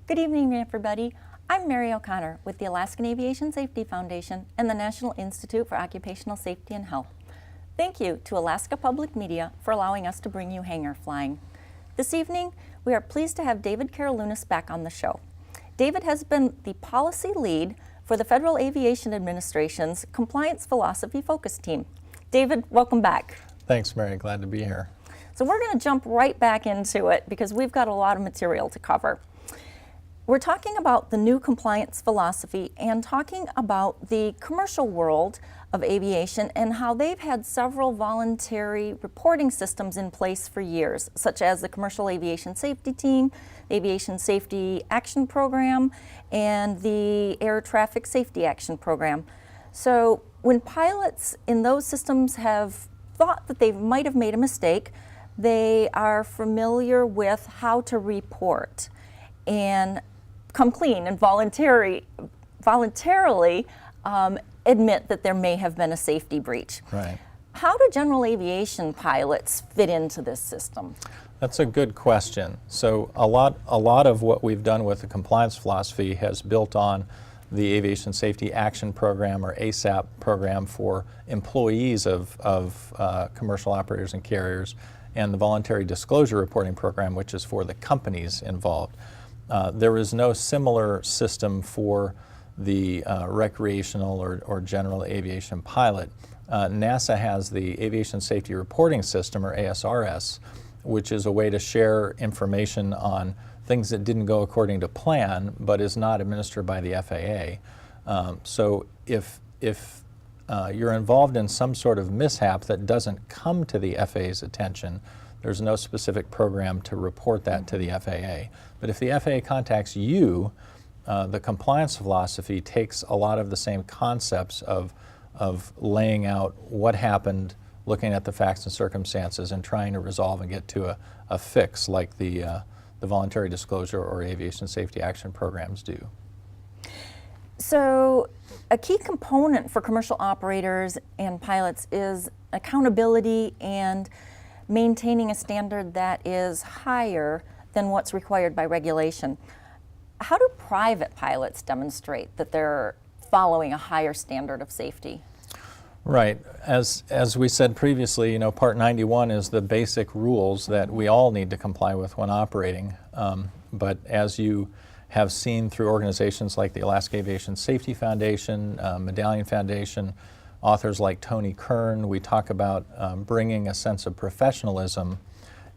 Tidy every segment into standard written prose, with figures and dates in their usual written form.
Good evening, everybody. I'm Mary O'Connor with the Alaskan Aviation Safety Foundation and the National Institute for Occupational Safety and Health. Thank you to Alaska Public Media for allowing us to bring you Hangar Flying. This evening, we are pleased to have David Karalunas back on the show. David has been the policy lead for the Federal Aviation Administration's Compliance Philosophy Focus Team. David, welcome back. Thanks, Mary. Glad to be here. So we're going to jump right back into it because we've got a lot of material to cover. We're talking about the new compliance philosophy and talking about the commercial world of aviation and how they've had several voluntary reporting systems in place for years, such as the Commercial Aviation Safety Team, Aviation Safety Action Program, and the Air Traffic Safety Action Program. So when pilots in those systems have thought that they might have made a mistake, they are familiar with how to report and come clean and voluntarily admit that there may have been a safety breach. Right. How do general aviation pilots fit into this system? That's a good question. So a lot of what we've done with the compliance philosophy has built on the Aviation Safety Action Program, or ASAP program, for employees of commercial operators and carriers, and the Voluntary Disclosure Reporting Program, which is for the companies involved. There is no similar system for the recreational or general aviation pilot. NASA has the Aviation Safety Reporting System, or ASRS, which is a way to share information on things that didn't go according to plan but is not administered by the FAA. So if you're involved in some sort of mishap that doesn't come to the FAA's attention, there's no specific program to report that to the FAA. But if the FAA contacts you, the compliance philosophy takes a lot of the same concepts of laying out what happened, looking at the facts and circumstances, and trying to resolve and get to a fix like the Voluntary Disclosure or Aviation Safety Action Programs do. So a key component for commercial operators and pilots is accountability and maintaining a standard that is higher than what's required by regulation. How do private pilots demonstrate that they're following a higher standard of safety? Right. As we said previously, Part 91 is the basic rules that we all need to comply with when operating. But as you have seen through organizations like the Alaska Aviation Safety Foundation, Medallion Foundation, authors like Tony Kern, we talk about bringing a sense of professionalism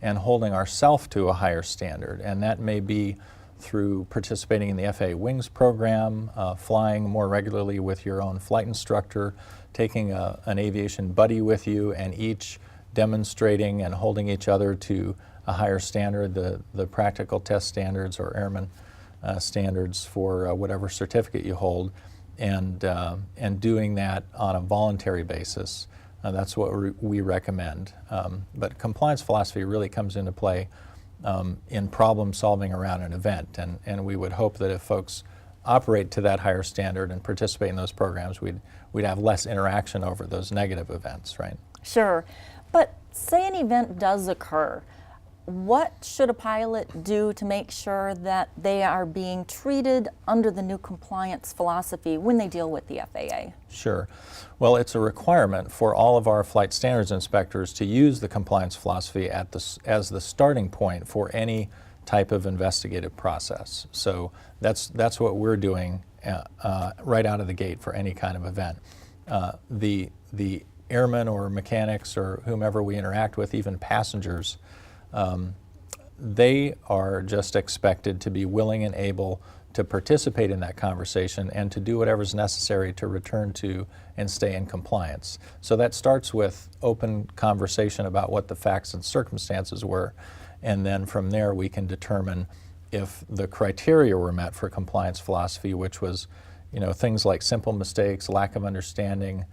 and holding ourselves to a higher standard. And that may be through participating in the FAA Wings program, flying more regularly with your own flight instructor, taking an aviation buddy with you, and each demonstrating and holding each other to a higher standard, the practical test standards or airman standards for whatever certificate you hold, and doing that on a voluntary basis. That's what we recommend. But compliance philosophy really comes into play in problem solving around an event, and we would hope that if folks operate to that higher standard and participate in those programs, we'd have less interaction over those negative events, right? Sure, but say an event does occur. What should a pilot do to make sure that they are being treated under the new compliance philosophy when they deal with the FAA? Sure. Well, it's a requirement for all of our flight standards inspectors to use the compliance philosophy as the starting point for any type of investigative process. So that's what we're doing right out of the gate for any kind of event. The airmen or mechanics or whomever we interact with, even passengers, they are just expected to be willing and able to participate in that conversation and to do whatever is necessary to return to and stay in compliance. So that starts with open conversation about what the facts and circumstances were, and then from there we can determine if the criteria were met for compliance philosophy, which was, things like simple mistakes, lack of understanding,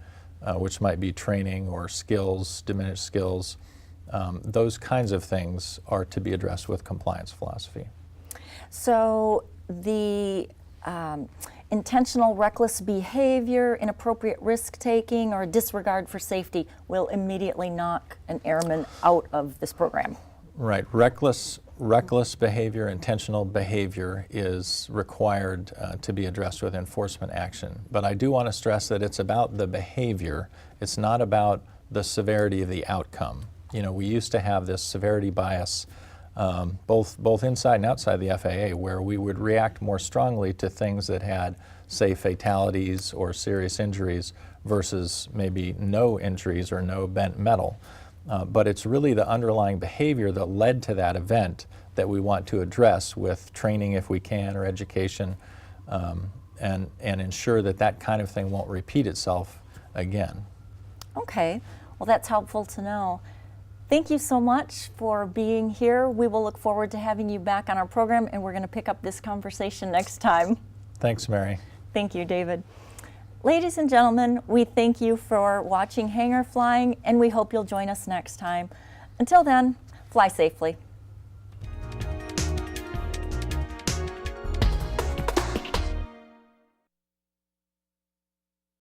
which might be training or skills, diminished skills. Those kinds of things are to be addressed with compliance philosophy. So the intentional reckless behavior, inappropriate risk-taking, or disregard for safety will immediately knock an airman out of this program. Right. Reckless reckless behavior, intentional behavior is required to be addressed with enforcement action. But I do want to stress that it's about the behavior. It's not about the severity of the outcome. You know, we used to have this severity bias both inside and outside the FAA, where we would react more strongly to things that had, say, fatalities or serious injuries versus maybe no injuries or no bent metal. But it's really the underlying behavior that led to that event that we want to address with training if we can, or education, and ensure that that kind of thing won't repeat itself again. Okay, well, that's helpful to know. Thank you so much for being here. We will look forward to having you back on our program, and we're going to pick up this conversation next time. Thanks, Mary. Thank you, David. Ladies and gentlemen, we thank you for watching Hangar Flying, and we hope you'll join us next time. Until then, fly safely.